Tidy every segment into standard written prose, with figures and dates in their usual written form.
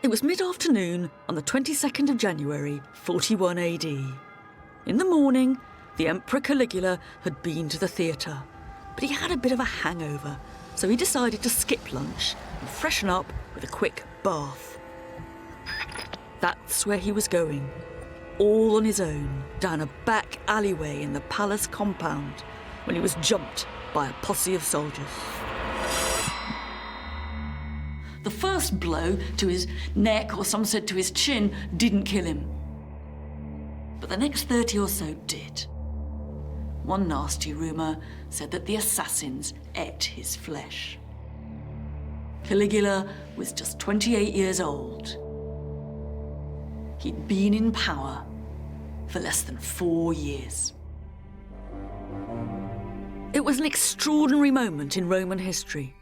It was mid-afternoon on the 22nd of January, 41 AD. In the morning, the Emperor Caligula had been to the theatre, but he had a bit of a hangover, so he decided to skip lunch and freshen up with a quick bath. That's where he was going, all on his own, down a back alleyway in the palace compound, when he was jumped by a posse of soldiers. The first blow to his neck, or some said to his chin, didn't kill him. But the next 30 or so did. One nasty rumour said that the assassins ate his flesh. Caligula was just 28 years old. He'd been in power for less than 4 years. It was an extraordinary moment in Roman history.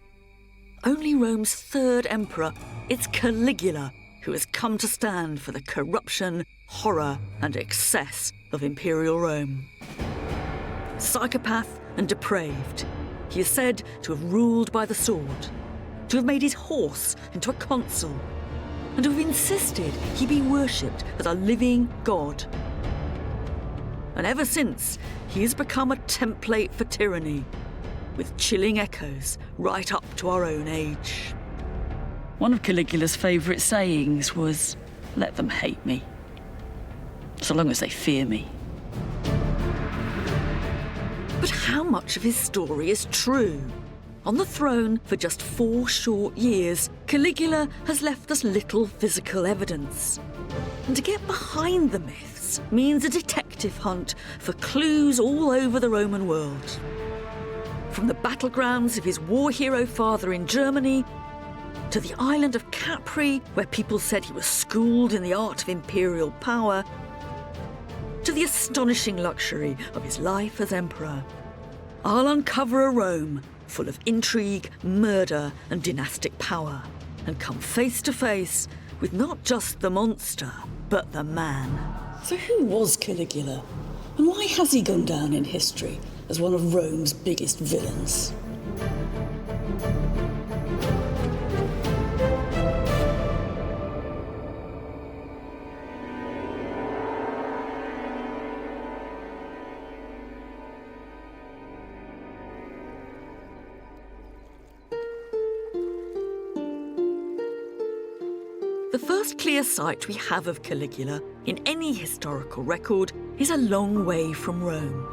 Only Rome's third emperor, it's Caligula, who has come to stand for the corruption, horror, and excess of Imperial Rome. Psychopath and depraved, he is said to have ruled by the sword, to have made his horse into a consul, and to have insisted he be worshipped as a living god. And ever since, he has become a template for tyranny, with chilling echoes right up to our own age. One of Caligula's favourite sayings was, "Let them hate me, so long as they fear me." But how much of his story is true? On the throne for just 4 short years, Caligula has left us little physical evidence. And to get behind the myths means a detective hunt for clues all over the Roman world. From the battlegrounds of his war hero father in Germany, to the island of Capri, where people said he was schooled in the art of imperial power, to the astonishing luxury of his life as emperor, I'll uncover a Rome full of intrigue, murder, and dynastic power, and come face to face with not just the monster, but the man. So who was Caligula? And why has he gone down in history as one of Rome's biggest villains? The first clear sight we have of Caligula in any historical record is a long way from Rome.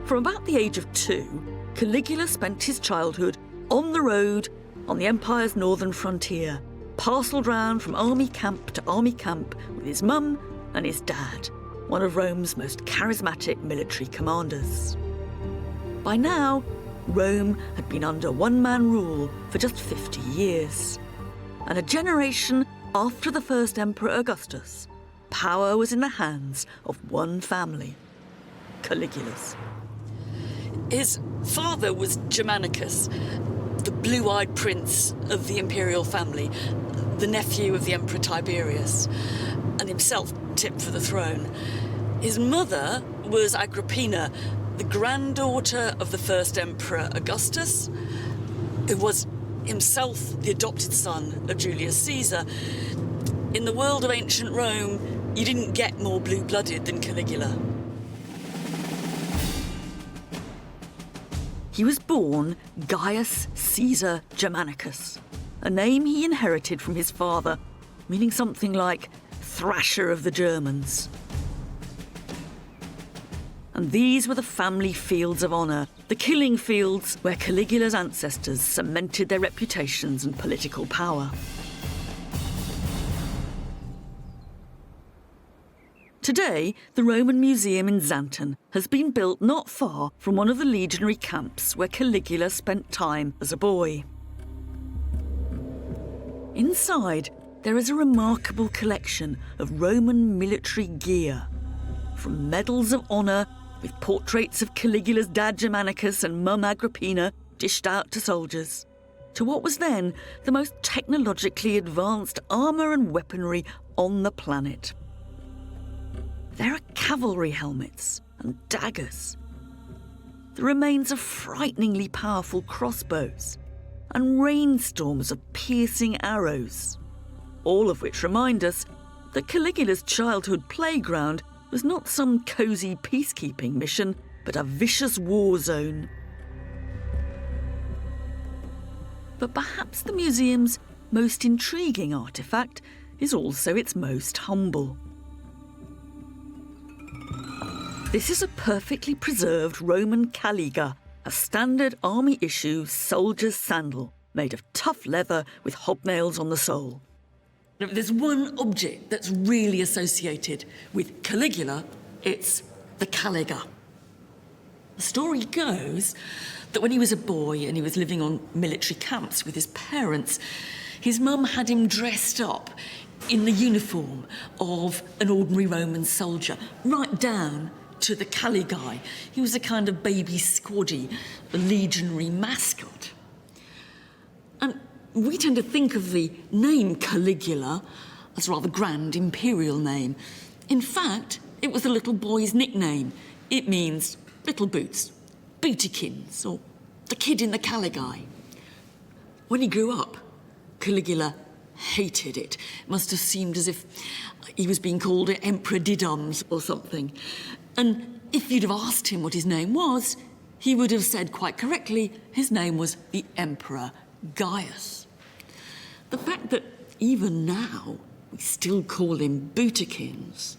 From about the age of 2, Caligula spent his childhood on the road on the empire's northern frontier, parcelled round from army camp to army camp with his mum and his dad, one of Rome's most charismatic military commanders. By now, Rome had been under one-man rule for just 50 years. And a generation after the first emperor Augustus, power was in the hands of one family, Caligula's. His father was Germanicus, the blue-eyed prince of the imperial family, the nephew of the Emperor Tiberius, and himself tipped for the throne. His mother was Agrippina, the granddaughter of the first emperor Augustus, who was himself the adopted son of Julius Caesar. In the world of ancient Rome, you didn't get more blue-blooded than Caligula. He was born Gaius Caesar Germanicus, a name he inherited from his father, meaning something like thrasher of the Germans. And these were the family fields of honour, the killing fields where Caligula's ancestors cemented their reputations and political power. Today, the Roman Museum in Xanten has been built not far from one of the legionary camps where Caligula spent time as a boy. Inside, there is a remarkable collection of Roman military gear, from medals of honour with portraits of Caligula's dad Germanicus and mum Agrippina dished out to soldiers, to what was then the most technologically advanced armour and weaponry on the planet. There are cavalry helmets and daggers, the remains of frighteningly powerful crossbows, and rainstorms of piercing arrows. all of which remind us that Caligula's childhood playground was not some cosy peacekeeping mission, but a vicious war zone. But perhaps the museum's most intriguing artefact is also its most humble. This is a perfectly preserved Roman caliga, a standard army-issue soldier's sandal made of tough leather with hobnails on the sole. If there's one object that's really associated with Caligula, it's the caliga. The story goes that when he was a boy and he was living on military camps with his parents, his mum had him dressed up in the uniform of an ordinary Roman soldier, right down to the Caligae. He was a kind of baby squaddy, a legionary mascot. And we tend to think of the name Caligula as a rather grand imperial name. In fact, it was the little boy's nickname. It means little boots, bootykins, or the kid in the Caligae. When he grew up, Caligula hated it. It must have seemed as if he was being called Emperor Didums or something. And if you'd have asked him what his name was, he would have said quite correctly his name was the Emperor Gaius. The fact that even now we still call him bootykins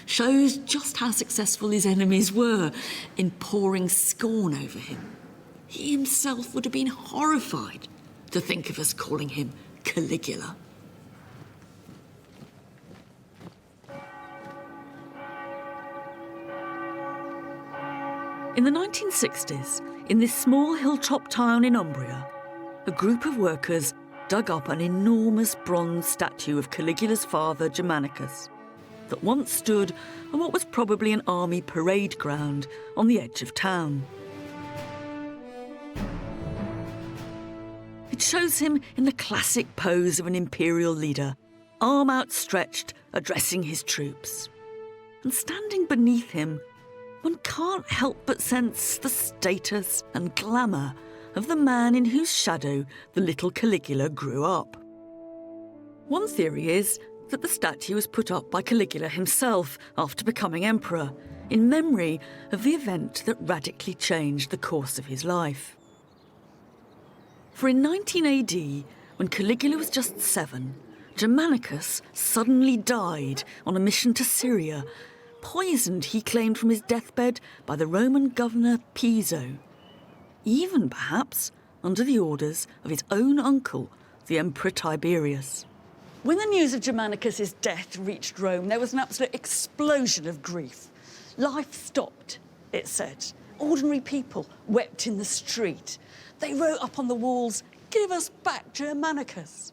shows just how successful his enemies were in pouring scorn over him. He himself would have been horrified to think of us calling him Caligula. In the 1960s, in this small hilltop town in Umbria, a group of workers dug up an enormous bronze statue of Caligula's father, Germanicus, that once stood on what was probably an army parade ground on the edge of town. It shows him in the classic pose of an imperial leader, arm outstretched, addressing his troops. And standing beneath him, one can't help but sense the status and glamour of the man in whose shadow the little Caligula grew up. One theory is that the statue was put up by Caligula himself after becoming emperor, in memory of the event that radically changed the course of his life. For in 19 AD, when Caligula was just 7, Germanicus suddenly died on a mission to Syria, poisoned, he claimed, from his deathbed by the Roman governor Piso, even perhaps under the orders of his own uncle, the Emperor Tiberius. When the news of Germanicus' death reached Rome, there was an absolute explosion of grief. Life stopped, it said. Ordinary people wept in the street. They wrote up on the walls, "Give us back Germanicus."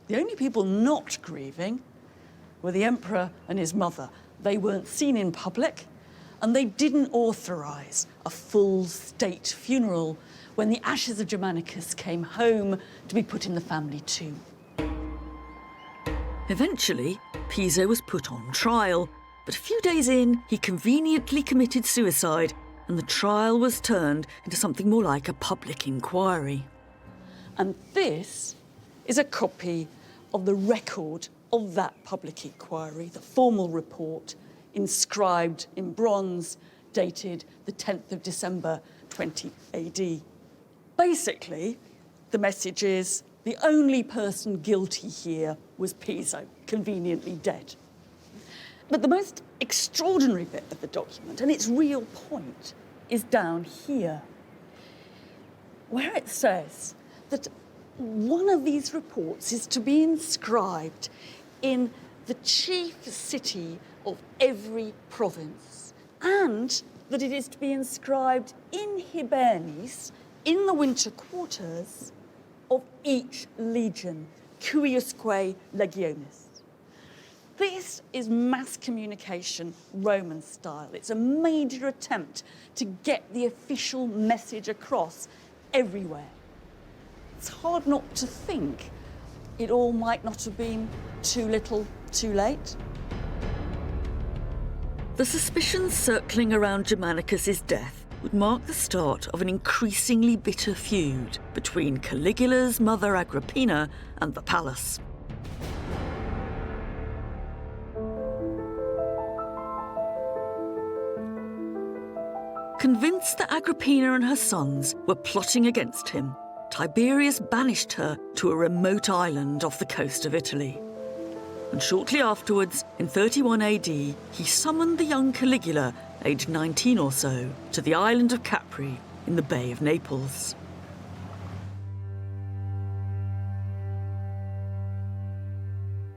The only people not grieving were the emperor and his mother. They weren't seen in public, and they didn't authorise a full state funeral when the ashes of Germanicus came home to be put in the family tomb. Eventually, Piso was put on trial, but a few days in, he conveniently committed suicide, and the trial was turned into something more like a public inquiry. And this is a copy of the record of that public inquiry, the formal report, inscribed in bronze, dated the 10th of December 20 AD. Basically, the message is the only person guilty here was Piso, conveniently dead. But the most extraordinary bit of the document, and its real point, is down here, where it says that one of these reports is to be inscribed in the chief city of every province, and that it is to be inscribed in Hibernis, in the winter quarters of each legion, cuiusque legionis. This is mass communication Roman style. It's a major attempt to get the official message across everywhere. It's hard not to think it all might not have been too little, too late. The suspicions circling around Germanicus' death would mark the start of an increasingly bitter feud between Caligula's mother Agrippina and the palace. convinced that Agrippina and her sons were plotting against him, Tiberius banished her to a remote island off the coast of Italy. And shortly afterwards, in 31 AD, he summoned the young Caligula, aged 19 or so, to the island of Capri in the Bay of Naples.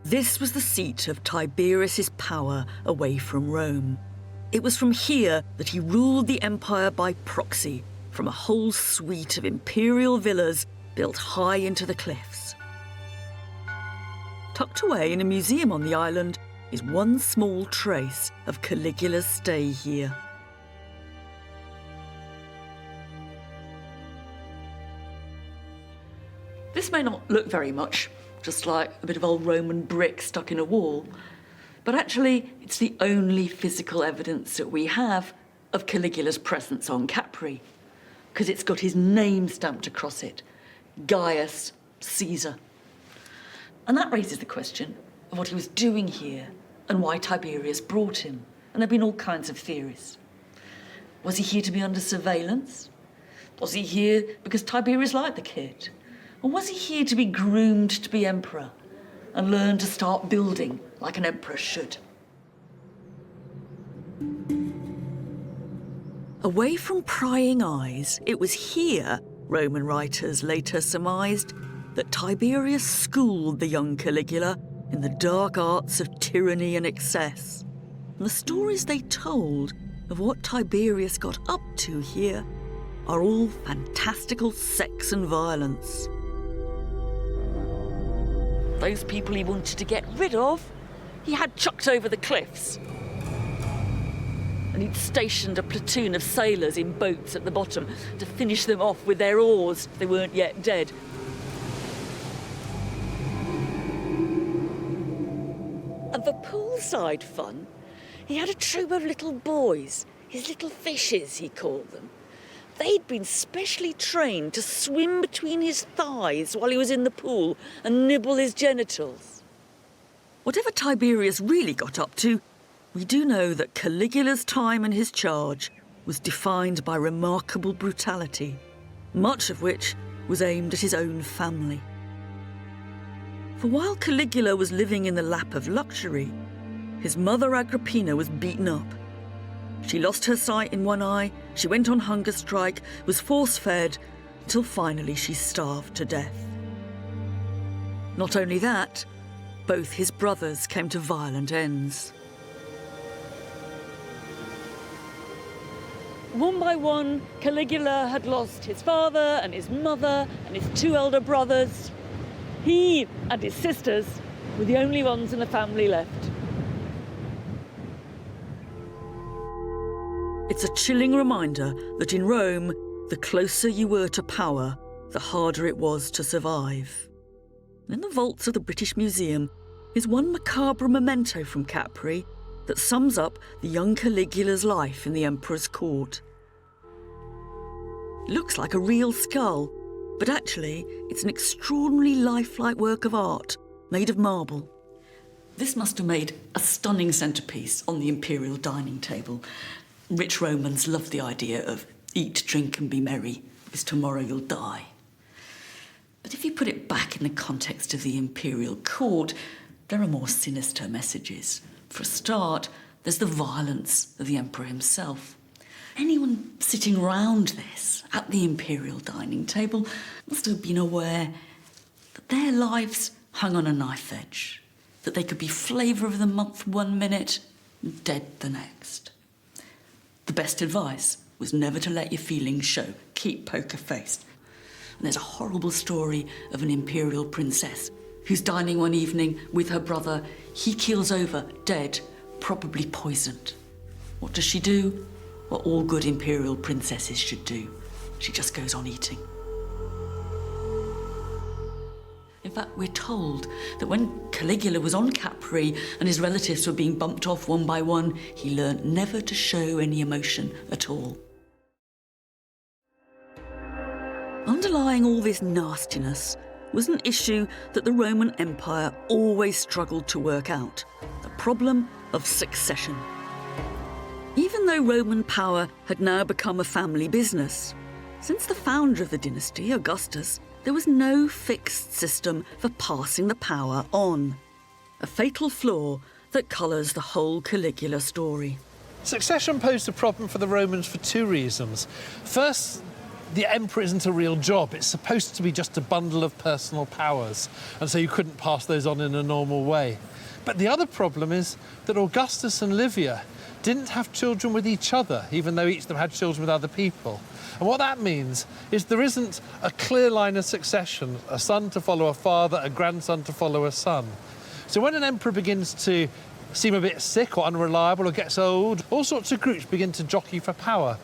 This was the seat of Tiberius's power away from Rome. It was from here that he ruled the empire by proxy, from a whole suite of imperial villas built high into the cliffs. Tucked away in a museum on the island is one small trace of Caligula's stay here. This may not look very much, just like a bit of old Roman brick stuck in a wall, but actually it's the only physical evidence that we have of Caligula's presence on Capri, because it's got his name stamped across it, Gaius, Caesar. And that raises the question of what he was doing here and why Tiberius brought him. And there have been all kinds of theories. Was he here to be under surveillance? Was he here because Tiberius liked the kid? Or was he here to be groomed to be emperor and learn to start building like an emperor should? Away from prying eyes, it was here, Roman writers later surmised, that Tiberius schooled the young Caligula in the dark arts of tyranny and excess. And the stories they told of what Tiberius got up to here are all fantastical sex and violence. Those people he wanted to get rid of, he had chucked over the cliffs. And he'd stationed a platoon of sailors in boats at the bottom to finish them off with their oars if they weren't yet dead. And for poolside fun, he had a troop of little boys, his little fishes, he called them. They'd been specially trained to swim between his thighs while he was in the pool and nibble his genitals. Whatever Tiberius really got up to, we do know that Caligula's time in his charge was defined by remarkable brutality, much of which was aimed at his own family. For while Caligula was living in the lap of luxury, his mother Agrippina was beaten up. She lost her sight in one eye, she went on hunger strike, was force-fed, until finally she starved to death. Not only that, both his brothers came to violent ends. One by one, Caligula had lost his father and his mother and his two elder brothers. He and his sisters were the only ones in the family left. It's a chilling reminder that in Rome, the closer you were to power, the harder it was to survive. In the vaults of the British Museum is one macabre memento from Capri that sums up the young Caligula's life in the emperor's court. It looks like a real skull, but actually it's an extraordinarily lifelike work of art made of marble. This must have made a stunning centrepiece on the imperial dining table. Rich Romans loved the idea of eat, drink and be merry, because tomorrow you'll die. But if you put it back in the context of the imperial court, there are more sinister messages. For a start, there's the violence of the emperor himself. Anyone sitting round this, at the imperial dining table, must have been aware that their lives hung on a knife edge, that they could be flavour of the month one minute and dead the next. The best advice was never to let your feelings show. Keep poker-faced. And there's a horrible story of an imperial princess who's dining one evening with her brother. He keels over, dead, probably poisoned. What does she do? What all good imperial princesses should do. She just goes on eating. In fact, we're told that when Caligula was on Capri and his relatives were being bumped off one by one, he learnt never to show any emotion at all. Underlying all this nastiness was an issue that the Roman Empire always struggled to work out: the problem of succession. Even though Roman power had now become a family business, since the founder of the dynasty, Augustus, there was no fixed system for passing the power on. A fatal flaw that colours the whole Caligula story. Succession posed a problem for the Romans for two reasons. First, the emperor isn't a real job. It's supposed to be just a bundle of personal powers, and so you couldn't pass those on in a normal way. But the other problem is that Augustus and Livia didn't have children with each other, even though each of them had children with other people. And what that means is there isn't a clear line of succession, a son to follow a father, a grandson to follow a son. So when an emperor begins to seem a bit sick or unreliable or gets old, all sorts of groups begin to jockey for power.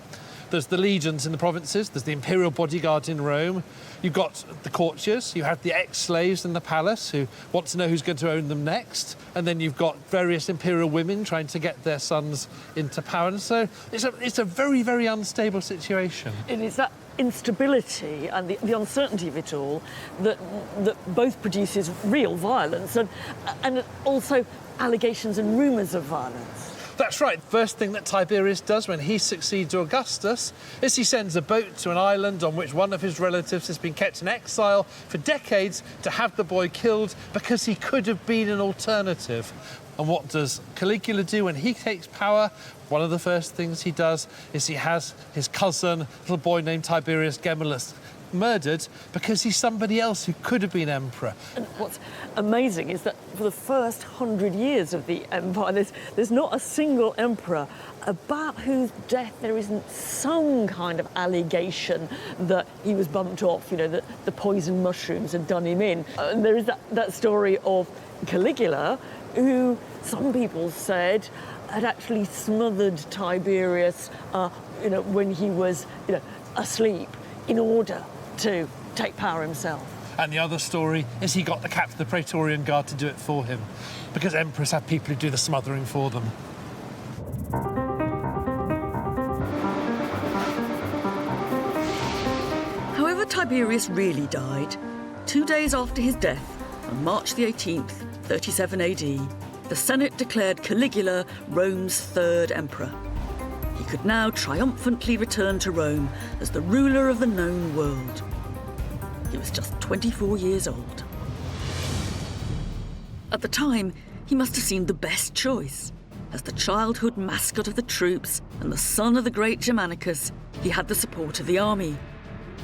There's the legions in the provinces, there's the imperial bodyguard in Rome, you've got the courtiers, you have the ex-slaves in the palace who want to know who's going to own them next, and then you've got various imperial women trying to get their sons into power. And so it's a very, very unstable situation. It is that instability and the uncertainty of it all that both produces real violence and also allegations and rumours of violence. That's right. First thing that Tiberius does when he succeeds Augustus is he sends a boat to an island on which one of his relatives has been kept in exile for decades to have the boy killed because he could have been an alternative. And what does Caligula do when he takes power? One of the first things he does is he has his cousin, a little boy named Tiberius Gemellus, murdered because he's somebody else who could have been emperor. And what's amazing is that for the first 100 years of the empire, there's not a single emperor about whose death there isn't some kind of allegation that he was bumped off, that the poison mushrooms had done him in. And there is that story of Caligula, who some people said had actually smothered Tiberius, when he was, asleep, in order to take power himself. And the other story is he got the captain of the Praetorian Guard to do it for him, because emperors have people who do the smothering for them. However Tiberius really died, 2 days after his death, on March the 18th, 37 AD, the Senate declared Caligula Rome's third emperor. He could now triumphantly return to Rome as the ruler of the known world. He was just 24 years old. At the time, he must have seemed the best choice. As the childhood mascot of the troops and the son of the great Germanicus, he had the support of the army.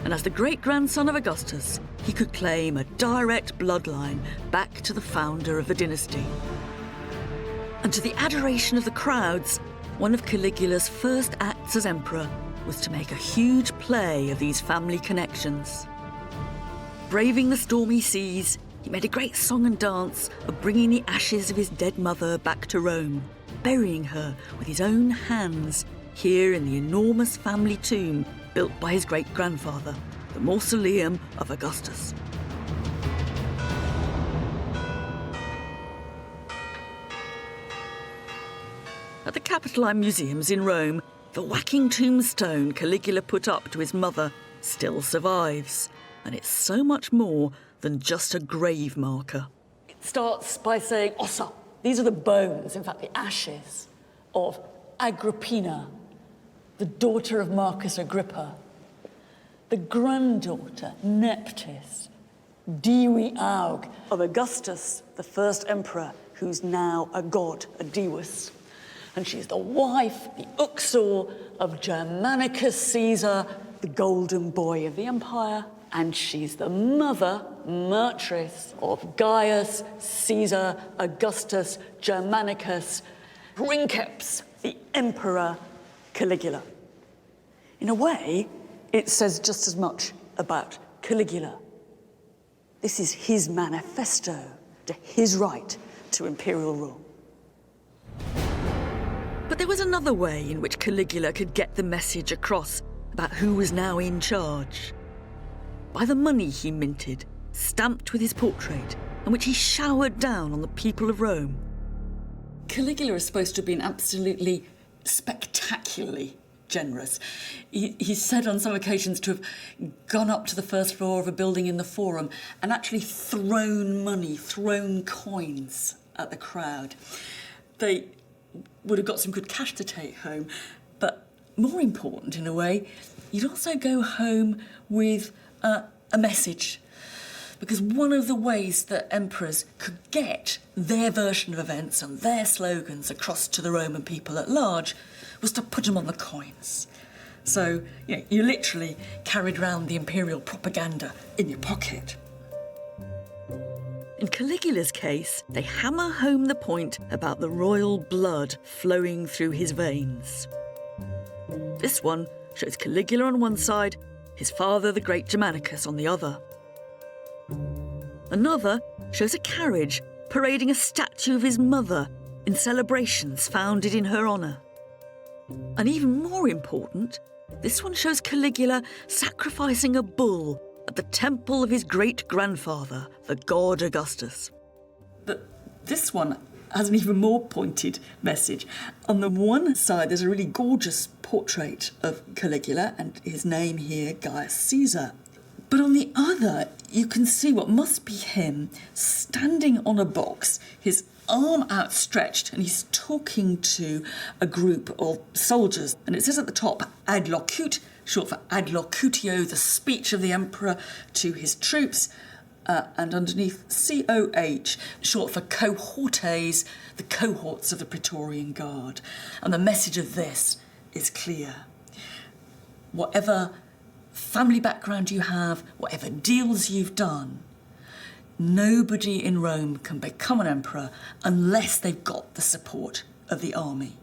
And as the great-grandson of Augustus, he could claim a direct bloodline back to the founder of the dynasty. And to the adoration of the crowds, one of Caligula's first acts as emperor was to make a huge play of these family connections. Braving the stormy seas, he made a great song and dance of bringing the ashes of his dead mother back to Rome, burying her with his own hands here in the enormous family tomb built by his great-grandfather, the Mausoleum of Augustus. At the Capitoline Museums in Rome, the whacking tombstone Caligula put up to his mother still survives, and it's so much more than just a grave marker. It starts by saying ossa. These are the bones, in fact the ashes, of Agrippina, the daughter of Marcus Agrippa, the granddaughter, Neptis, Divi Aug, of Augustus, the first emperor, who's now a god, a deus. And she's the wife, the uxor, of Germanicus Caesar, the golden boy of the empire. And she's the mother, Matris, of Gaius, Caesar, Augustus, Germanicus, Princeps, the emperor, Caligula. In a way, it says just as much about Caligula. This is his manifesto to his right to imperial rule. But there was another way in which Caligula could get the message across about who was now in charge. By the money he minted, stamped with his portrait, and which he showered down on the people of Rome. Caligula is supposed to have been absolutely spectacularly generous. He's said on some occasions to have gone up to the first floor of a building in the Forum and actually thrown money, thrown coins at the crowd. They would have got some good cash to take home. But more important, in a way, you'd also go home with a message. Because one of the ways that emperors could get their version of events and their slogans across to the Roman people at large was to put them on the coins. So, you literally carried around the imperial propaganda in your pocket. In Caligula's case, they hammer home the point about the royal blood flowing through his veins. This one shows Caligula on one side, his father, the great Germanicus, on the other. Another shows a carriage parading a statue of his mother in celebrations founded in her honour. And even more important, this one shows Caligula sacrificing a bull at the temple of his great-grandfather, the god Augustus. But this one has an even more pointed message. On the one side, there's a really gorgeous portrait of Caligula and his name here, Gaius Caesar. But on the other, you can see what must be him standing on a box, his arm outstretched, and he's talking to a group of soldiers. And it says at the top, ad locute, short for ad locutio, the speech of the emperor to his troops, and underneath COH, short for cohortes, the cohorts of the Praetorian Guard. And the message of this is clear. Whatever family background you have, whatever deals you've done, nobody in Rome can become an emperor unless they've got the support of the army.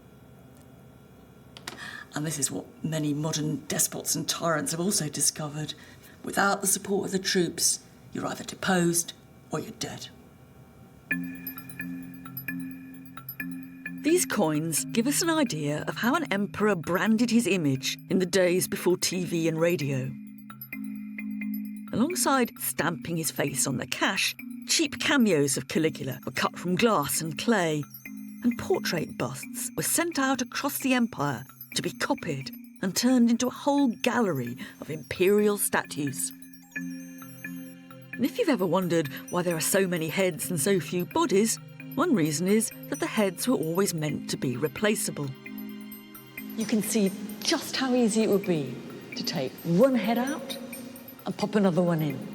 And this is what many modern despots and tyrants have also discovered. Without the support of the troops, you're either deposed or you're dead. These coins give us an idea of how an emperor branded his image in the days before TV and radio. Alongside stamping his face on the cash, cheap cameos of Caligula were cut from glass and clay, and portrait busts were sent out across the empire to be copied and turned into a whole gallery of imperial statues. And if you've ever wondered why there are so many heads and so few bodies, one reason is that the heads were always meant to be replaceable. You can see just how easy it would be to take one head out and pop another one in.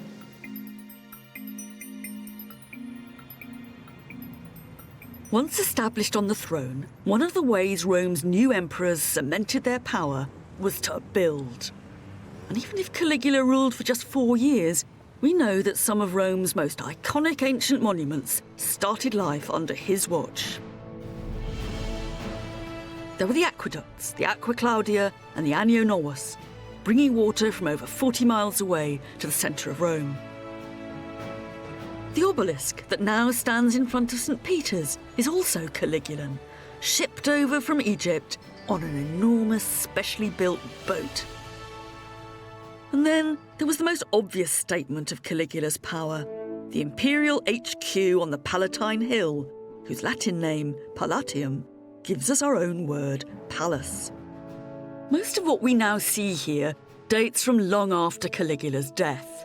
Once established on the throne, one of the ways Rome's new emperors cemented their power was to build. And even if Caligula ruled for just 4 years, we know that some of Rome's most iconic ancient monuments started life under his watch. There were the aqueducts, the Aqua Claudia and the Anio Novus, bringing water from over 40 miles away to the centre of Rome. The obelisk that now stands in front of St. Peter's is also Caligulan, shipped over from Egypt on an enormous specially built boat. And then there was the most obvious statement of Caligula's power, the Imperial HQ on the Palatine Hill, whose Latin name, Palatium, gives us our own word, palace. Most of what we now see here dates from long after Caligula's death.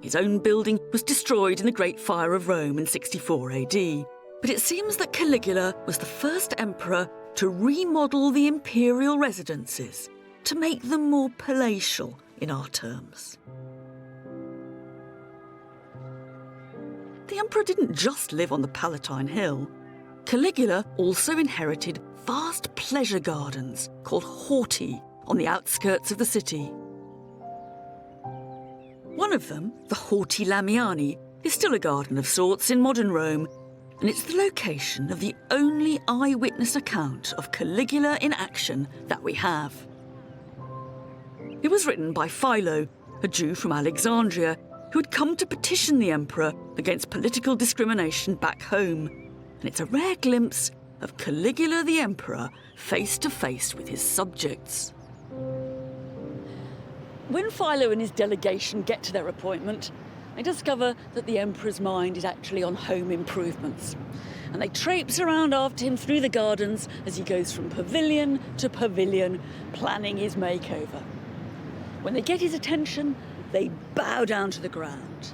His own building was destroyed in the Great Fire of Rome in 64 AD, but it seems that Caligula was the first emperor to remodel the imperial residences to make them more palatial in our terms. The emperor didn't just live on the Palatine Hill. Caligula also inherited vast pleasure gardens called horti on the outskirts of the city. One of them, the Horti Lamiani, is still a garden of sorts in modern Rome, and it's the location of the only eyewitness account of Caligula in action that we have. It was written by Philo, a Jew from Alexandria, who had come to petition the emperor against political discrimination back home, and it's a rare glimpse of Caligula the emperor face to face with his subjects. When Philo and his delegation get to their appointment, they discover that the emperor's mind is actually on home improvements. And they traipse around after him through the gardens as he goes from pavilion to pavilion, planning his makeover. When they get his attention, they bow down to the ground.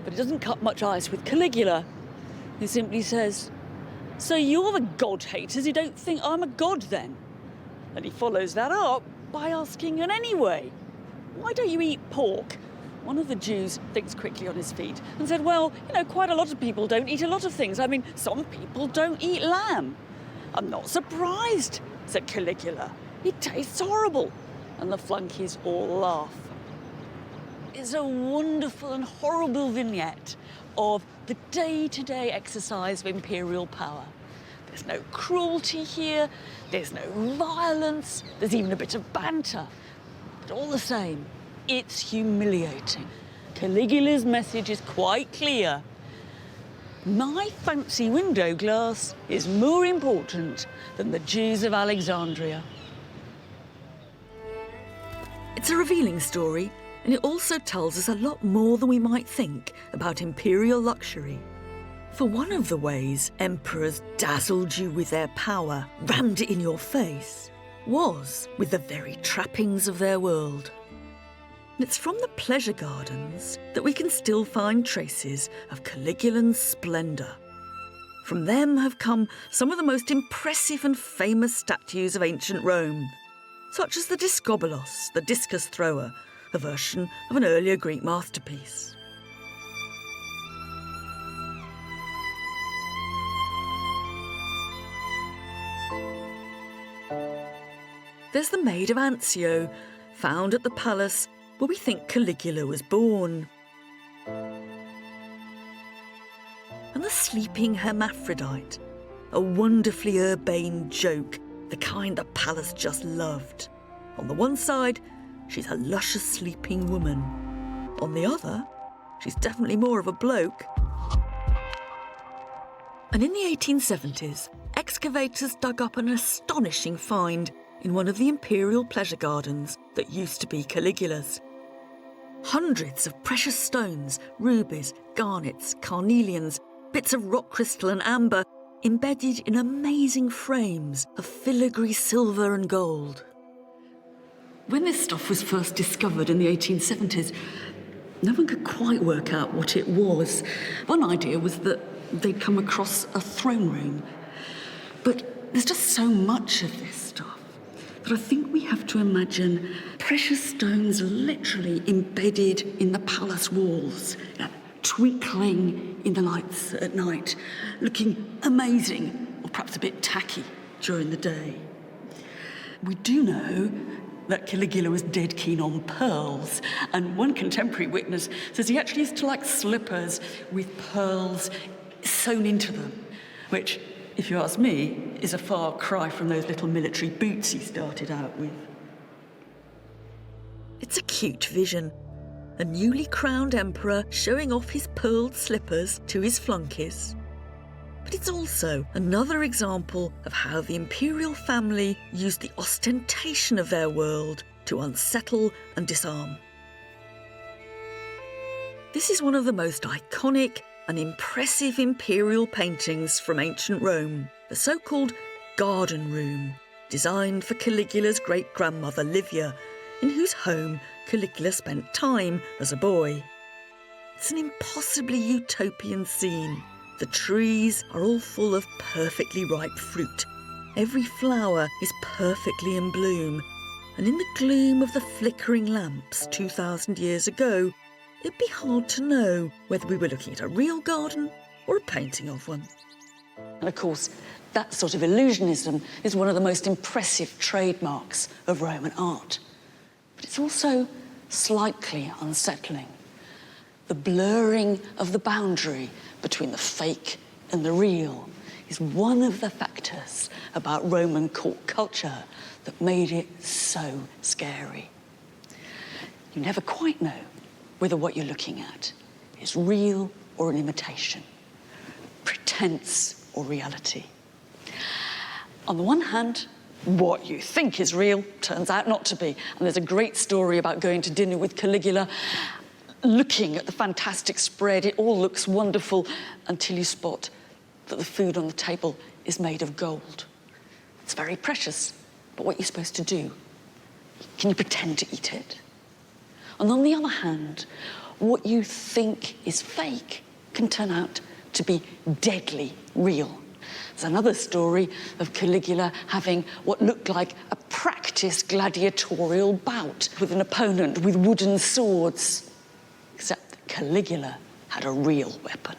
But it doesn't cut much ice with Caligula, who simply says, So you're the god-haters who don't think I'm a god, then? And he follows that up by asking, and anyway, why don't you eat pork? One of the Jews thinks quickly on his feet and said, well, quite a lot of people don't eat a lot of things. I mean, some people don't eat lamb. I'm not surprised, said Caligula. It tastes horrible. And the flunkies all laugh. It's a wonderful and horrible vignette of the day-to-day exercise of imperial power. There's no cruelty here, there's no violence, there's even a bit of banter. But all the same, it's humiliating. Caligula's message is quite clear. My fancy window glass is more important than the Jews of Alexandria. It's a revealing story, and it also tells us a lot more than we might think about imperial luxury. For one of the ways emperors dazzled you with their power, rammed it in your face, was with the very trappings of their world. And it's from the pleasure gardens that we can still find traces of Caligulan's splendour. From them have come some of the most impressive and famous statues of ancient Rome, such as the Discobolos, the discus thrower, a version of an earlier Greek masterpiece. There's the Maid of Anzio, found at the palace where we think Caligula was born. And the sleeping hermaphrodite, a wonderfully urbane joke, the kind the palace just loved. On the one side, she's a luscious sleeping woman. On the other, she's definitely more of a bloke. And in the 1870s, excavators dug up an astonishing find in one of the imperial pleasure gardens that used to be Caligula's. Hundreds of precious stones, rubies, garnets, carnelians, bits of rock crystal and amber, embedded in amazing frames of filigree silver and gold. When this stuff was first discovered in the 1870s, no one could quite work out what it was. One idea was that they'd come across a throne room. But there's just so much of this stuff that I think we have to imagine precious stones literally embedded in the palace walls, twinkling in the lights at night, looking amazing, or perhaps a bit tacky during the day. We do know that Caligula was dead keen on pearls, and one contemporary witness says he actually used to like slippers with pearls sewn into them, which, if you ask me, is a far cry from those little military boots he started out with. It's a cute vision. A newly crowned emperor showing off his pearled slippers to his flunkies. But it's also another example of how the imperial family used the ostentation of their world to unsettle and disarm. This is one of the most iconic and impressive imperial paintings from ancient Rome, the so-called Garden Room, designed for Caligula's great-grandmother Livia, in whose home Caligula spent time as a boy. It's an impossibly utopian scene. The trees are all full of perfectly ripe fruit. Every flower is perfectly in bloom, and in the gloom of the flickering lamps 2,000 years ago, it'd be hard to know whether we were looking at a real garden or a painting of one. And of course, that sort of illusionism is one of the most impressive trademarks of Roman art. But it's also slightly unsettling. The blurring of the boundary between the fake and the real is one of the factors about Roman court culture that made it so scary. You never quite know whether what you're looking at is real or an imitation, pretense or reality. On the one hand, what you think is real turns out not to be. And there's a great story about going to dinner with Caligula, looking at the fantastic spread. It all looks wonderful until you spot that the food on the table is made of gold. It's very precious, but what are you supposed to do? Can you pretend to eat it? And on the other hand, what you think is fake can turn out to be deadly real. There's another story of Caligula having what looked like a practiced gladiatorial bout with an opponent with wooden swords, except that Caligula had a real weapon.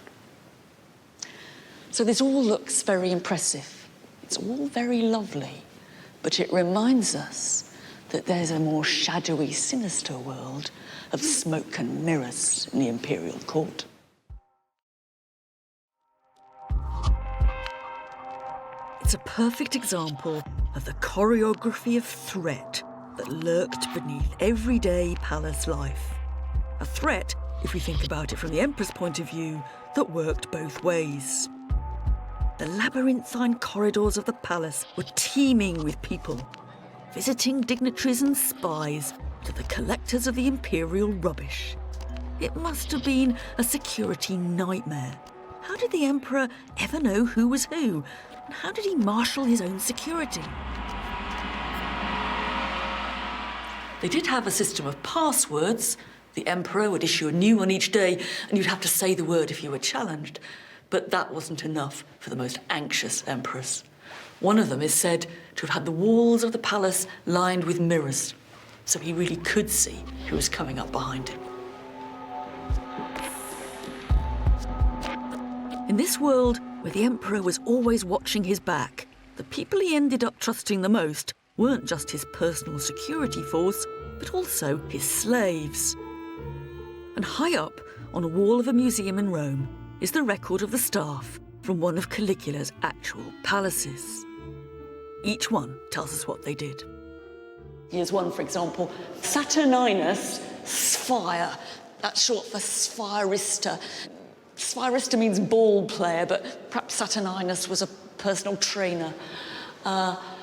So this all looks very impressive. It's all very lovely, but it reminds us that there's a more shadowy, sinister world of smoke and mirrors in the imperial court. It's a perfect example of the choreography of threat that lurked beneath everyday palace life. A threat, if we think about it from the emperor's point of view, that worked both ways. The labyrinthine corridors of the palace were teeming with people, visiting dignitaries and spies to the collectors of the imperial rubbish. It must have been a security nightmare. How did the emperor ever know who was who? And how did he marshal his own security? They did have a system of passwords. The emperor would issue a new one each day, and you'd have to say the word if you were challenged. But that wasn't enough for the most anxious emperors. One of them is said to have had the walls of the palace lined with mirrors, so he really could see who was coming up behind him. In this world, where the emperor was always watching his back, the people he ended up trusting the most weren't just his personal security force, but also his slaves. And high up on a wall of a museum in Rome is the record of the staff from one of Caligula's actual palaces. Each one tells us what they did. Here's one, for example, Saturninus Sphere. That's short for Spherista. Spherista means ball player, but perhaps Saturninus was a personal trainer.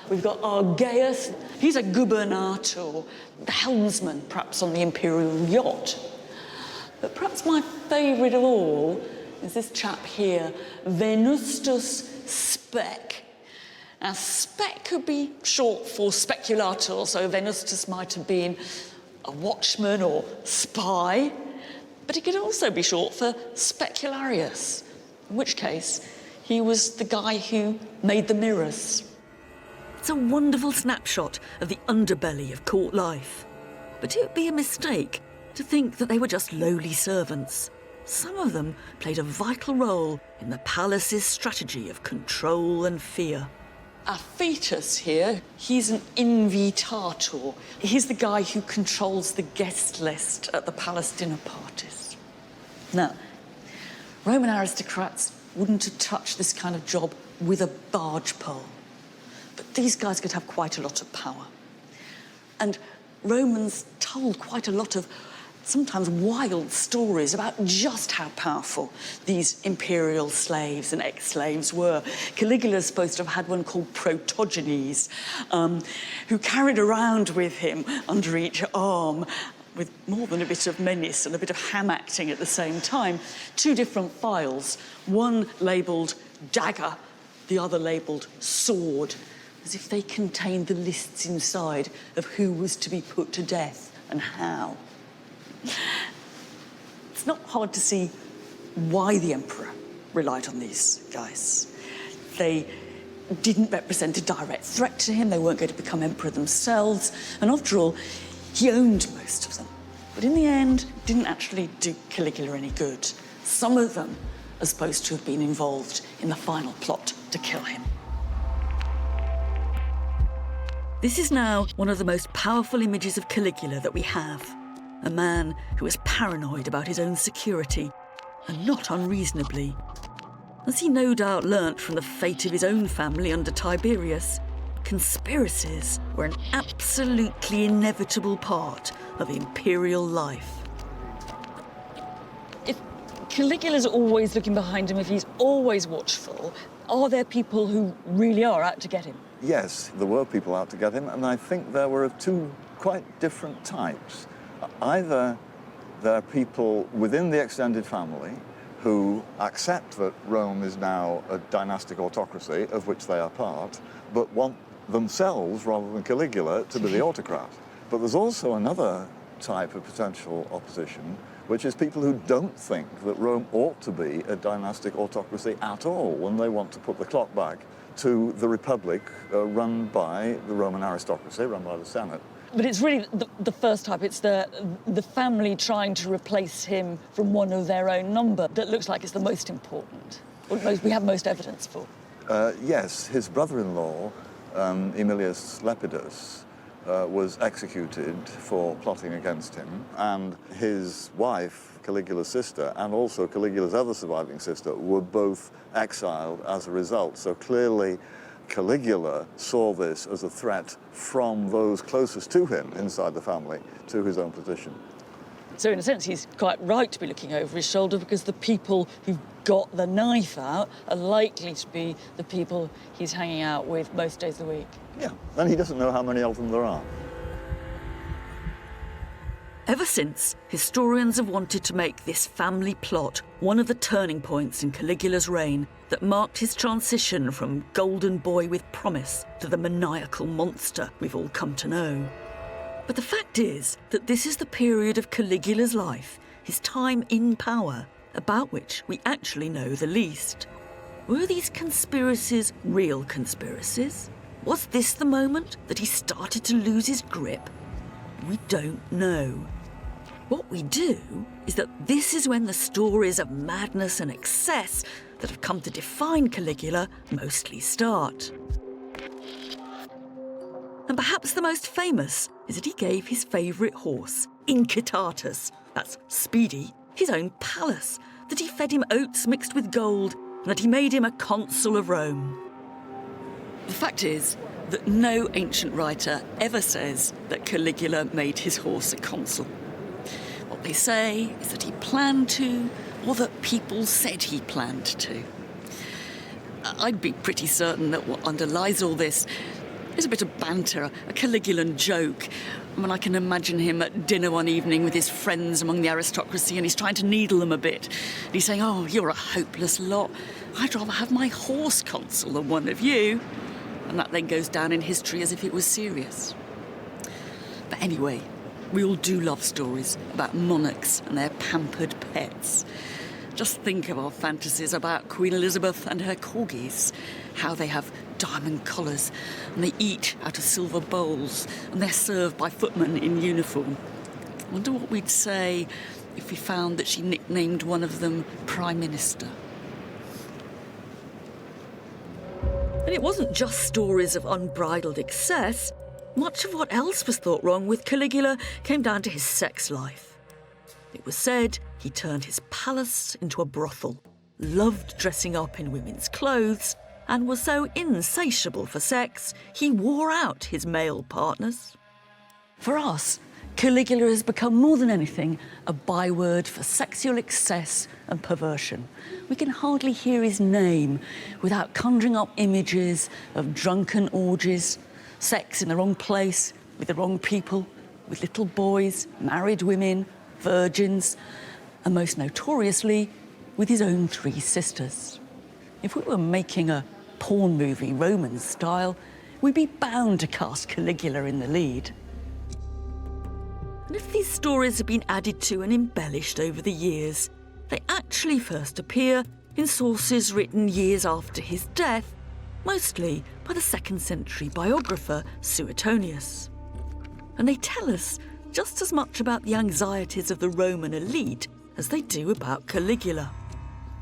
We've got our Gaius. He's a gubernator, the helmsman, perhaps on the imperial yacht. But perhaps my favourite of all is this chap here, Venustus Spec. Now, spec could be short for speculator, so Venustus might have been a watchman or spy, but it could also be short for specularius, in which case he was the guy who made the mirrors. It's a wonderful snapshot of the underbelly of court life. But it would be a mistake to think that they were just lowly servants. Some of them played a vital role in the palace's strategy of control and fear. Our fetus here, he's an invitator. He's the guy who controls the guest list at the palace dinner parties. Now, Roman aristocrats wouldn't have touched this kind of job with a barge pole. But these guys could have quite a lot of power. And Romans told quite a lot of sometimes wild stories about just how powerful these imperial slaves and ex-slaves were. Caligula's supposed to have had one called Protogenes, who carried around with him under each arm, with more than a bit of menace and a bit of ham acting at the same time, 2 different files, one labelled dagger, the other labelled sword, as if they contained the lists inside of who was to be put to death and how. It's not hard to see why the emperor relied on these guys. They didn't represent a direct threat to him, they weren't going to become emperor themselves, and after all, he owned most of them. But in the end, it didn't actually do Caligula any good. Some of them are supposed to have been involved in the final plot to kill him. This is now one of the most powerful images of Caligula that we have. A man who was paranoid about his own security, and not unreasonably. As he no doubt learnt from the fate of his own family under Tiberius, conspiracies were an absolutely inevitable part of imperial life. If Caligula's always looking behind him, if he's always watchful, are there people who really are out to get him? Yes, there were people out to get him, and I think there were 2 quite different types. Either there are people within the extended family who accept that Rome is now a dynastic autocracy, of which they are part, but want themselves, rather than Caligula, to be the autocrat. But there's also another type of potential opposition, which is people who don't think that Rome ought to be a dynastic autocracy at all when they want to put the clock back to the republic run by the Roman aristocracy, run by the Senate. But it's really the first type. It's the family trying to replace him from one of their own number that looks like it's the most important, or we have most evidence for. Yes, his brother-in-law, Aemilius Lepidus, was executed for plotting against him, and his wife, Caligula's sister, and also Caligula's other surviving sister were both exiled as a result. So clearly Caligula saw this as a threat from those closest to him inside the family to his own position. So in a sense, he's quite right to be looking over his shoulder, because the people who've got the knife out are likely to be the people he's hanging out with most days of the week. Yeah, and he doesn't know how many of them there are. Ever since, historians have wanted to make this family plot one of the turning points in Caligula's reign that marked his transition from golden boy with promise to the maniacal monster we've all come to know. But the fact is that this is the period of Caligula's life, his time in power, about which we actually know the least. Were these conspiracies real conspiracies? Was this the moment that he started to lose his grip? We don't know. What we do is that this is when the stories of madness and excess that have come to define Caligula mostly start. And perhaps the most famous is that he gave his favourite horse, Incitatus, that's Speedy, his own palace, that he fed him oats mixed with gold, and that he made him a consul of Rome. The fact is that no ancient writer ever says that Caligula made his horse a consul. What they say is that he planned to, or that people said he planned to. I'd be pretty certain that what underlies all this is a bit of banter, a Caligulan joke. I mean, I can imagine him at dinner one evening with his friends among the aristocracy, and he's trying to needle them a bit. And he's saying, "Oh, you're a hopeless lot. I'd rather have my horse consul than one of you." And that then goes down in history as if it was serious. But anyway, we all do love stories about monarchs and their pampered pets. Just think of our fantasies about Queen Elizabeth and her corgis, how they have diamond collars and they eat out of silver bowls and they're served by footmen in uniform. I wonder what we'd say if we found that she nicknamed one of them Prime Minister. And it wasn't just stories of unbridled excess. Much of what else was thought wrong with Caligula came down to his sex life. It was said he turned his palace into a brothel, loved dressing up in women's clothes, and was so insatiable for sex, he wore out his male partners. For us, Caligula has become more than anything a byword for sexual excess and perversion. We can hardly hear his name without conjuring up images of drunken orgies, sex in the wrong place, with the wrong people, with little boys, married women, virgins, and most notoriously, with his own 3 sisters. If we were making a porn movie Roman style, we'd be bound to cast Caligula in the lead. And if these stories have been added to and embellished over the years, they actually first appear in sources written years after his death, mostly by the 2nd century biographer Suetonius. And they tell us just as much about the anxieties of the Roman elite as they do about Caligula.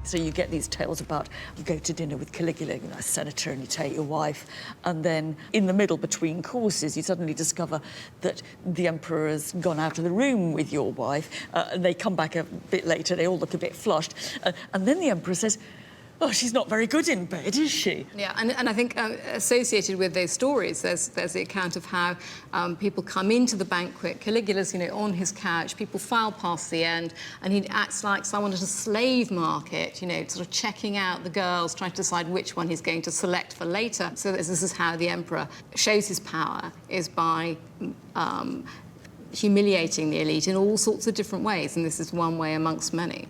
So you get these tales about you go to dinner with Caligula, a senator, and you take your wife, and then in the middle between courses you suddenly discover that the emperor has gone out of the room with your wife, and they come back a bit later, they all look a bit flushed, and then the emperor says, "Oh, she's not very good in bed, is she?" Yeah, and I think associated with those stories, there's the account of how people come into the banquet. Caligula's, on his couch. People file past the end, and he acts like someone at a slave market, sort of checking out the girls, trying to decide which one he's going to select for later. So this is how the emperor shows his power, is by humiliating the elite in all sorts of different ways, and this is one way amongst many.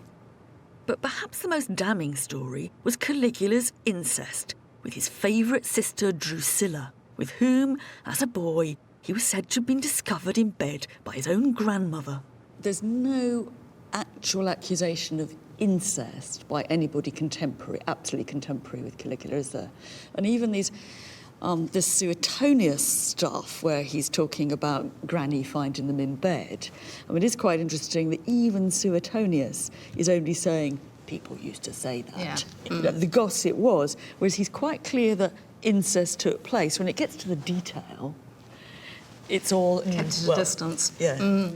But perhaps the most damning story was Caligula's incest with his favourite sister Drusilla, with whom, as a boy, he was said to have been discovered in bed by his own grandmother. There's no actual accusation of incest by anybody contemporary, absolutely contemporary with Caligula, is there? And even these, this Suetonius stuff where he's talking about Granny finding them in bed. I mean, it's quite interesting that even Suetonius is only saying, people used to say that. Yeah. The gossip was, whereas he's quite clear that incest took place. When it gets to the detail, it's all... Kept at a distance. Yeah.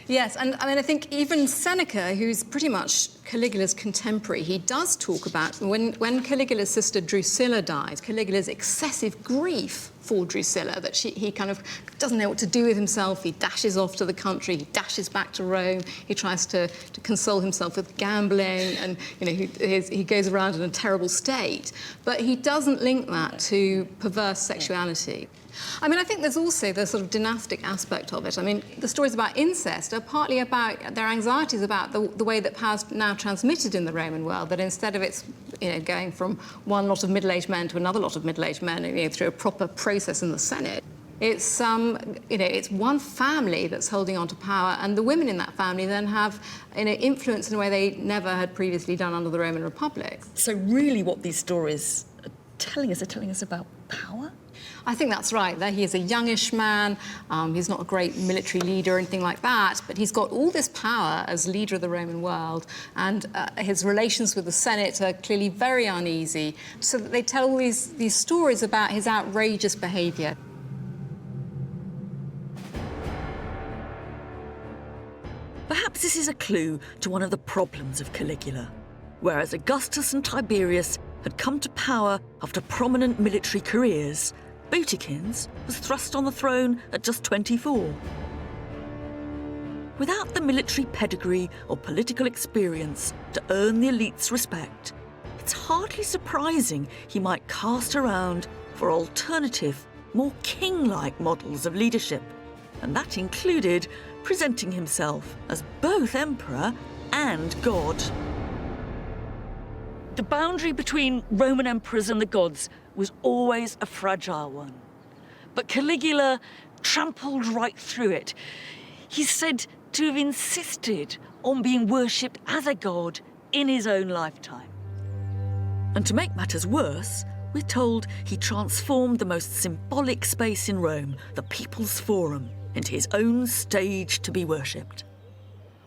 Yes, and I mean, I think even Seneca, who's pretty much Caligula's contemporary, he does talk about when Caligula's sister Drusilla died, Caligula's excessive grief for Drusilla, that he kind of doesn't know what to do with himself. He dashes off to the country, he dashes back to Rome, he tries to console himself with gambling, and he goes around in a terrible state. But he doesn't link that to perverse sexuality. I mean, I think there's also the sort of dynastic aspect of it. I mean, the stories about incest are partly about their anxieties about the way that power's now transmitted in the Roman world, that instead of it's going from one lot of middle-aged men to another lot of middle-aged men through a proper process in the Senate, it's it's one family that's holding on to power, and the women in that family then have influence in a way they never had previously done under the Roman Republic. So really what these stories are telling us about power? I think that's right. That he is a youngish man. He's not a great military leader or anything like that, but he's got all this power as leader of the Roman world, and his relations with the Senate are clearly very uneasy. So that they tell all these stories about his outrageous behaviour. Perhaps this is a clue to one of the problems of Caligula. Whereas Augustus and Tiberius had come to power after prominent military careers, Boutykins was thrust on the throne at just 24. Without the military pedigree or political experience to earn the elite's respect, it's hardly surprising he might cast around for alternative, more king-like models of leadership, and that included presenting himself as both emperor and god. The boundary between Roman emperors and the gods was always a fragile one. But Caligula trampled right through it. He's said to have insisted on being worshipped as a god in his own lifetime. And to make matters worse, we're told he transformed the most symbolic space in Rome, the People's Forum, into his own stage to be worshipped.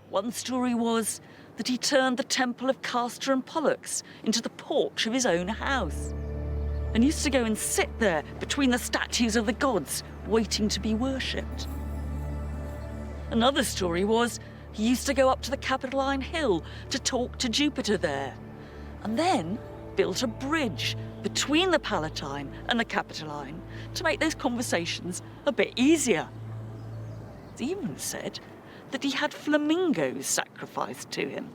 One story was that he turned the temple of Castor and Pollux into the porch of his own house, and used to go and sit there between the statues of the gods, waiting to be worshipped. Another story was he used to go up to the Capitoline Hill to talk to Jupiter there, and then built a bridge between the Palatine and the Capitoline to make those conversations a bit easier. It's even said that he had flamingos sacrificed to him.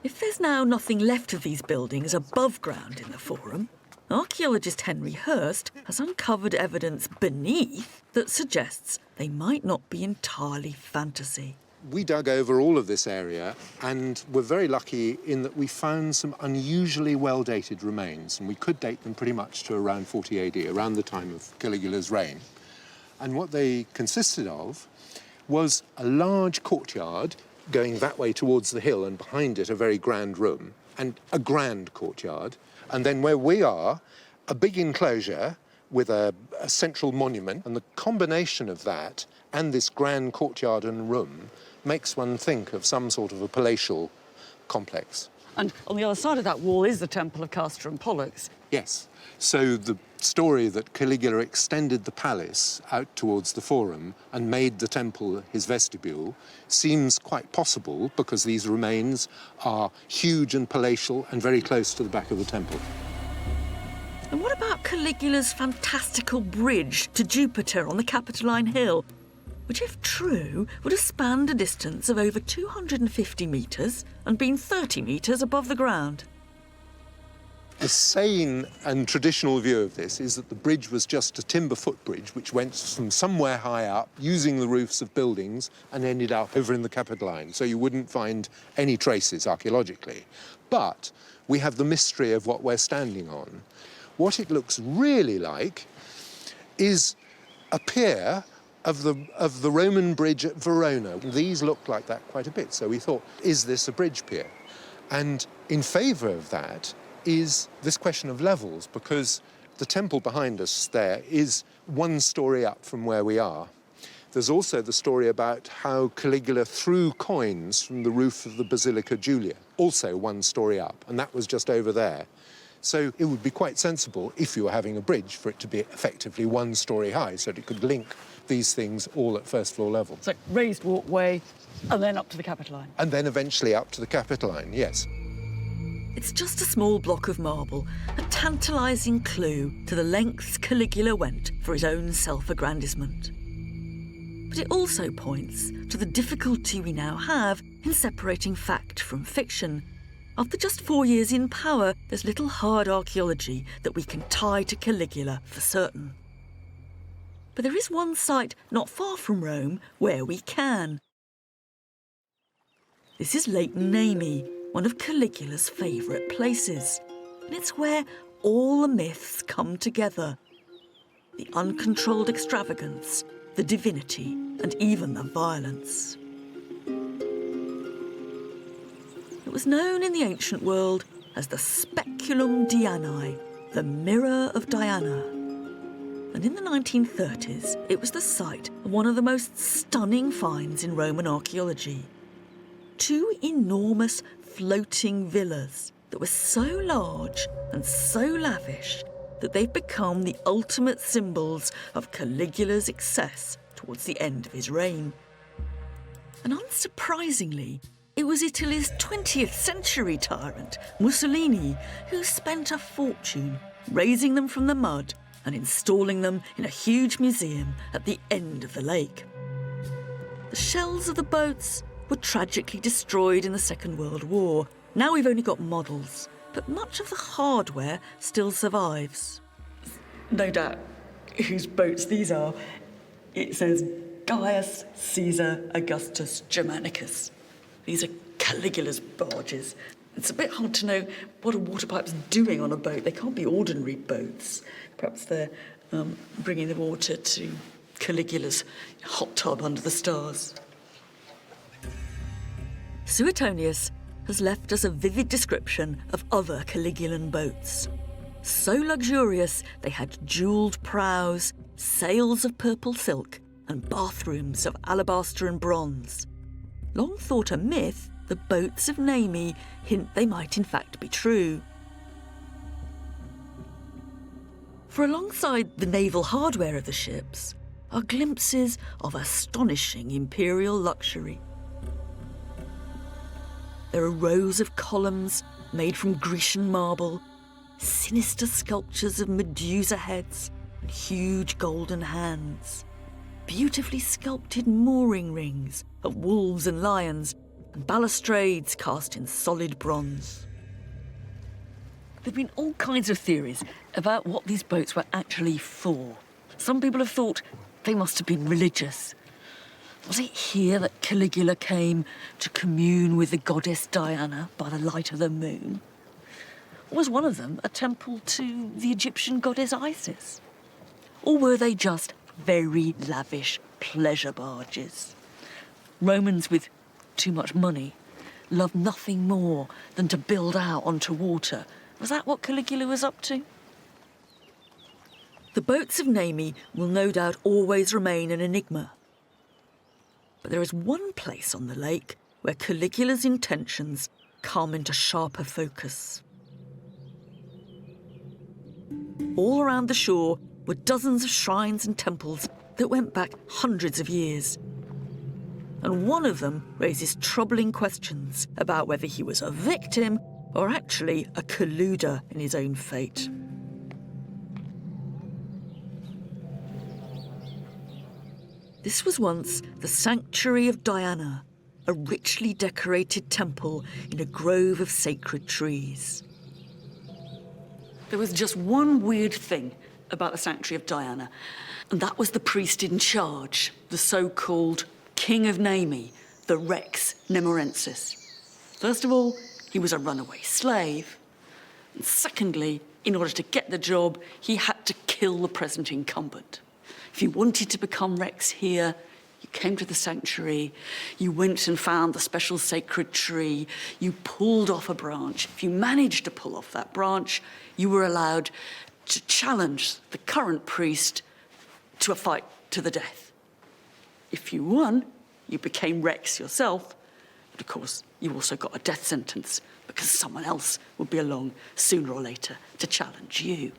If there's now nothing left of these buildings above ground in the Forum, archaeologist Henry Hurst has uncovered evidence beneath that suggests they might not be entirely fantasy. We dug over all of this area and were very lucky in that we found some unusually well-dated remains, and we could date them pretty much to around 40 AD, around the time of Caligula's reign. And what they consisted of was a large courtyard going that way towards the hill, and behind it a very grand room, and a grand courtyard. And then where we are, a big enclosure with a central monument, and the combination of that and this grand courtyard and room makes one think of some sort of a palatial complex. And on the other side of that wall is the temple of Castor and Pollux. Yes. So the story that Caligula extended the palace out towards the Forum and made the temple his vestibule seems quite possible, because these remains are huge and palatial and very close to the back of the temple. And what about Caligula's fantastical bridge to Jupiter on the Capitoline Hill, which, if true, would have spanned a distance of over 250 metres and been 30 metres above the ground? The sane and traditional view of this is that the bridge was just a timber footbridge which went from somewhere high up, using the roofs of buildings, and ended up over in the Capitoline, so you wouldn't find any traces archaeologically. But we have the mystery of what we're standing on. What it looks really like is a pier of the Roman bridge at Verona. These looked like that quite a bit, so we thought, is this a bridge pier? And in favour of that is this question of levels, because the temple behind us there is one story up from where we are. There's also the story about how Caligula threw coins from the roof of the Basilica Julia, also one story up, and that was just over there. So it would be quite sensible, if you were having a bridge, for it to be effectively one story high, so that it could link these things all at first floor level. So raised walkway, and then up to the Capitoline. And then eventually up to the Capitoline, yes. It's just a small block of marble, a tantalising clue to the lengths Caligula went for his own self-aggrandisement. But it also points to the difficulty we now have in separating fact from fiction. After just 4 years in power, there's little hard archaeology that we can tie to Caligula for certain. But there is one site not far from Rome where we can. This is Lake Nemi, one of Caligula's favourite places. And it's where all the myths come together. The uncontrolled extravagance, the divinity, and even the violence. It was known in the ancient world as the Speculum Dianae, the Mirror of Diana. And in the 1930s, it was the site of one of the most stunning finds in Roman archaeology. 2 enormous floating villas that were so large and so lavish that they've become the ultimate symbols of Caligula's excess towards the end of his reign. And unsurprisingly, it was Italy's 20th century tyrant, Mussolini, who spent a fortune raising them from the mud and installing them in a huge museum at the end of the lake. The shells of the boats were tragically destroyed in the Second World War. Now we've only got models, but much of the hardware still survives. No doubt whose boats these are. It says Gaius, Caesar, Augustus, Germanicus. These are Caligula's barges. It's a bit hard to know what a water pipe's doing on a boat. They can't be ordinary boats. Perhaps they're bringing the water to Caligula's hot tub under the stars. Suetonius has left us a vivid description of other Caligulan boats. So luxurious they had jewelled prows, sails of purple silk, and bathrooms of alabaster and bronze. Long thought a myth, the boats of Nemi hint they might in fact be true. For alongside the naval hardware of the ships are glimpses of astonishing imperial luxury. There are rows of columns made from Grecian marble, sinister sculptures of Medusa heads and huge golden hands, beautifully sculpted mooring rings of wolves and lions, and balustrades cast in solid bronze. There have been all kinds of theories about what these boats were actually for. Some people have thought they must have been religious. Was it here that Caligula came to commune with the goddess Diana by the light of the moon? Or was one of them a temple to the Egyptian goddess Isis? Or were they just very lavish pleasure barges? Romans with too much money loved nothing more than to build out onto water. Was that what Caligula was up to? The boats of Nemi will no doubt always remain an enigma. But there is one place on the lake where Caligula's intentions come into sharper focus. All around the shore were dozens of shrines and temples that went back hundreds of years. And one of them raises troubling questions about whether he was a victim or actually a colluder in his own fate. This was once the sanctuary of Diana, a richly decorated temple in a grove of sacred trees. There was just one weird thing about the sanctuary of Diana, and that was the priest in charge, the so-called King of Nemi, the Rex Nemorensis. First of all, he was a runaway slave. And secondly, in order to get the job, he had to kill the present incumbent. If you wanted to become Rex here, you came to the sanctuary, you went and found the special sacred tree, you pulled off a branch. If you managed to pull off that branch, you were allowed to challenge the current priest to a fight to the death. If you won, you became Rex yourself, but of course, you also got a death sentence because someone else would be along sooner or later to challenge you.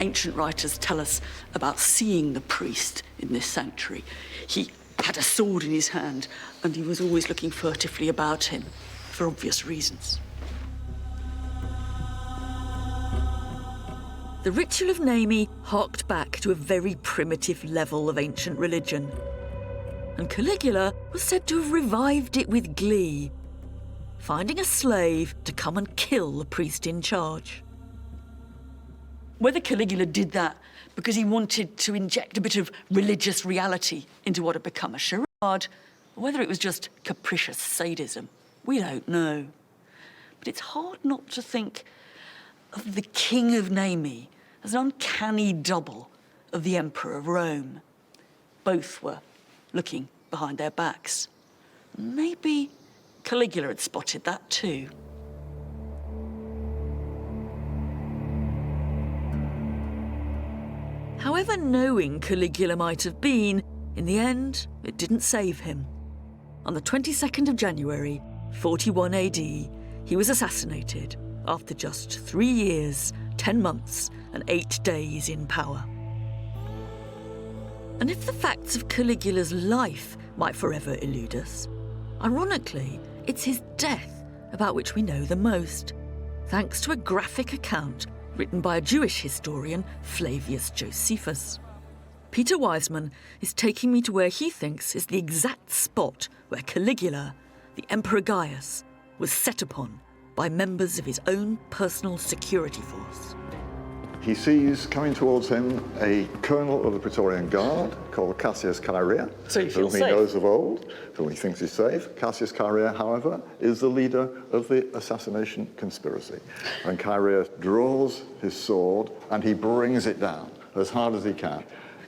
Ancient writers tell us about seeing the priest in this sanctuary. He had a sword in his hand, and he was always looking furtively about him, for obvious reasons. The ritual of Nemi harked back to a very primitive level of ancient religion, and Caligula was said to have revived it with glee, finding a slave to come and kill the priest in charge. Whether Caligula did that because he wanted to inject a bit of religious reality into what had become a charade, or whether it was just capricious sadism, we don't know. But it's hard not to think of the King of Nemi as an uncanny double of the Emperor of Rome. Both were looking behind their backs. Maybe Caligula had spotted that too. However knowing Caligula might have been, in the end, it didn't save him. On the 22nd of January, 41 AD, he was assassinated after just 3 years, 10 months, and 8 days in power. And if the facts of Caligula's life might forever elude us, ironically, it's his death about which we know the most, thanks to a graphic account written by a Jewish historian, Flavius Josephus. Peter Wiseman is taking me to where he thinks is the exact spot where Caligula, the Emperor Gaius, was set upon by members of his own personal security force. He sees coming towards him a colonel of the Praetorian Guard called Cassius Chaerea, So he feels whom he safe. knows of old, whom he thinks is safe. Cassius Chaerea, however, is the leader of the assassination conspiracy. And Chaerea draws his sword and he brings it down as hard as he can.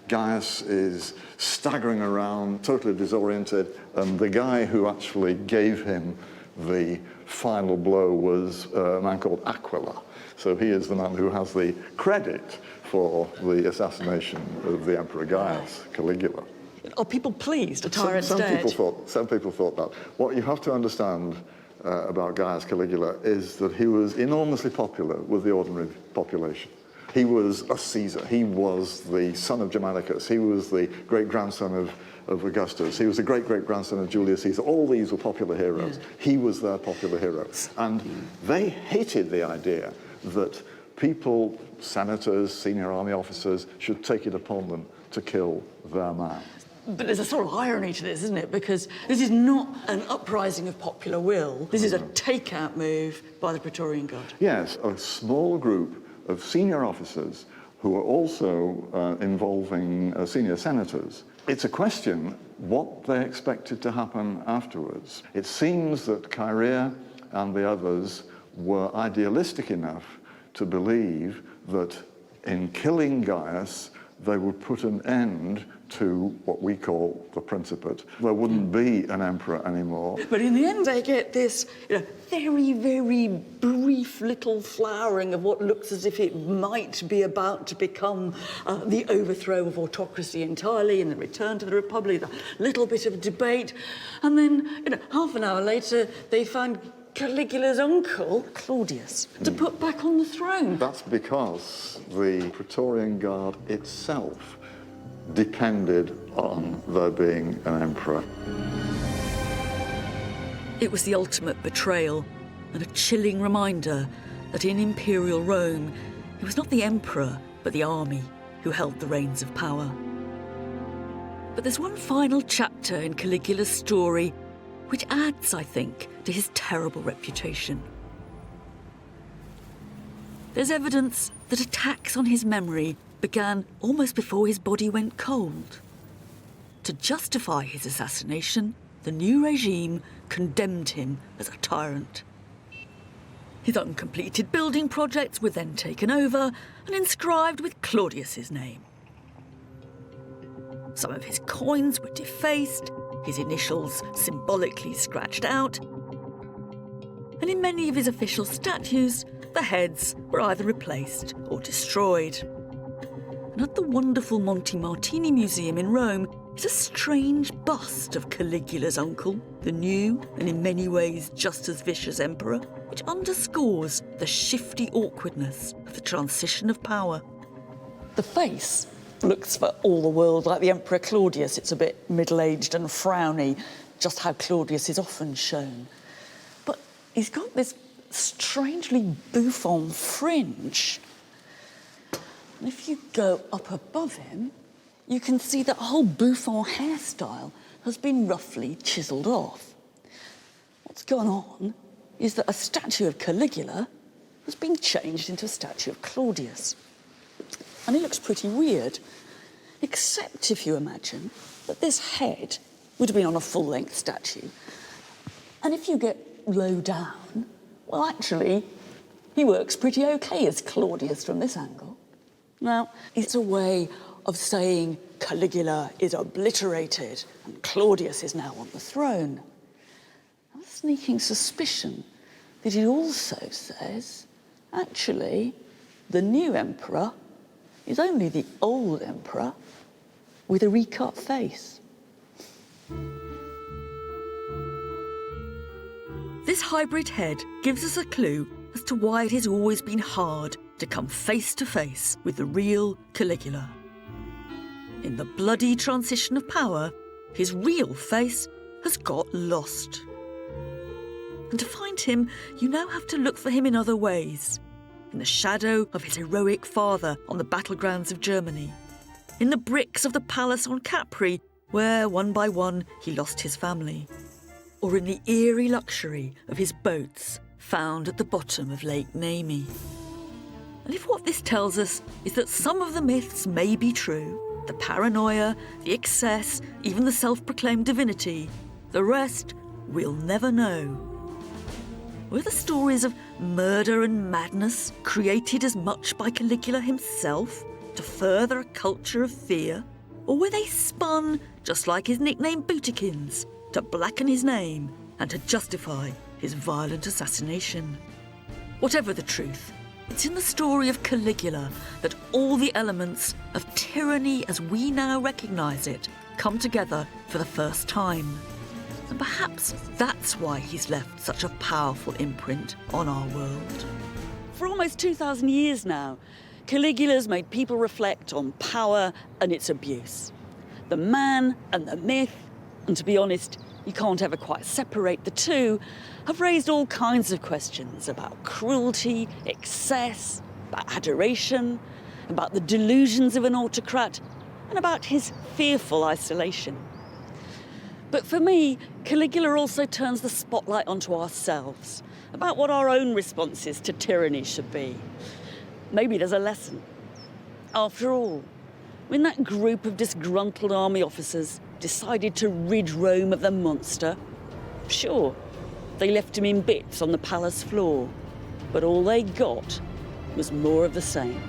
Gaius is staggering around, totally disoriented, and the guy who actually gave him the final blow was a man called Aquila. So he is the man who has the credit for the assassination of the Emperor Gaius, Caligula. Are people pleased? A tyrant's Some dead? people thought that. What you have to understand about Gaius Caligula is that he was enormously popular with the ordinary population. He was a Caesar. He was the son of Germanicus. He was the great-grandson of Augustus. He was the great-great-grandson of Julius Caesar. All these were popular heroes. Yeah. He was their popular hero. And they hated the idea that people, senators, senior army officers, should take it upon them to kill their man. But there's a sort of irony to this, isn't it? Because this is not an uprising of popular will. This is a takeout move by the Praetorian Guard. Yes, a small group of senior officers who are also involving senior senators. It's a question what they expected to happen afterwards. It seems that Chaerea and the others were idealistic enough to believe that in killing Gaius, they would put an end to what we call the Principate. There wouldn't be an emperor anymore. But in the end, they get this very, very brief little flowering of what looks as if it might be about to become the overthrow of autocracy entirely and the return to the Republic, a little bit of debate. And then, half an hour later, they find Caligula's uncle, Claudius, to put back on the throne. That's because the Praetorian Guard itself depended on there being an emperor. It was the ultimate betrayal and a chilling reminder that in Imperial Rome, it was not the emperor, but the army who held the reins of power. But there's one final chapter in Caligula's story which adds, I think, to his terrible reputation. There's evidence that attacks on his memory began almost before his body went cold. To justify his assassination, the new regime condemned him as a tyrant. His uncompleted building projects were then taken over and inscribed with Claudius's name. Some of his coins were defaced, his initials symbolically scratched out, and in many of his official statues, the heads were either replaced or destroyed. And at the wonderful Monte Martini Museum in Rome is a strange bust of Caligula's uncle, the new and in many ways just as vicious emperor, which underscores the shifty awkwardness of the transition of power. The face looks for all the world like the Emperor Claudius. It's a bit middle-aged and frowny, just how Claudius is often shown. But he's got this strangely bouffant fringe. And if you go up above him, you can see that whole bouffant hairstyle has been roughly chiselled off. What's gone on is that a statue of Caligula has been changed into a statue of Claudius. And it looks pretty weird, except if you imagine that this head would have been on a full-length statue. And if you get low down, well, actually, he works pretty okay as Claudius from this angle. Now, it's a way of saying Caligula is obliterated and Claudius is now on the throne. I have a sneaking suspicion that it also says, actually, the new emperor is only the old emperor with a recut face. This hybrid head gives us a clue as to why it has always been hard to come face to face with the real Caligula. In the bloody transition of power, his real face has got lost. And to find him, you now have to look for him in other ways. In the shadow of his heroic father on the battlegrounds of Germany. In the bricks of the palace on Capri, where one by one he lost his family. Or in the eerie luxury of his boats found at the bottom of Lake Nemi. And if what this tells us is that some of the myths may be true, the paranoia, the excess, even the self-proclaimed divinity, the rest we'll never know. Were the stories of murder and madness created as much by Caligula himself to further a culture of fear? Or were they spun, just like his nickname Bootykins, to blacken his name and to justify his violent assassination? Whatever the truth, it's in the story of Caligula that all the elements of tyranny as we now recognise it come together for the first time. And perhaps that's why he's left such a powerful imprint on our world. For almost 2,000 years now, Caligula's made people reflect on power and its abuse. The man and the myth, and to be honest, you can't ever quite separate the two, have raised all kinds of questions about cruelty, excess, about adoration, about the delusions of an autocrat, and about his fearful isolation. But for me, Caligula also turns the spotlight onto ourselves, about what our own responses to tyranny should be. Maybe there's a lesson. After all, when that group of disgruntled army officers decided to rid Rome of the monster, sure, they left him in bits on the palace floor, but all they got was more of the same.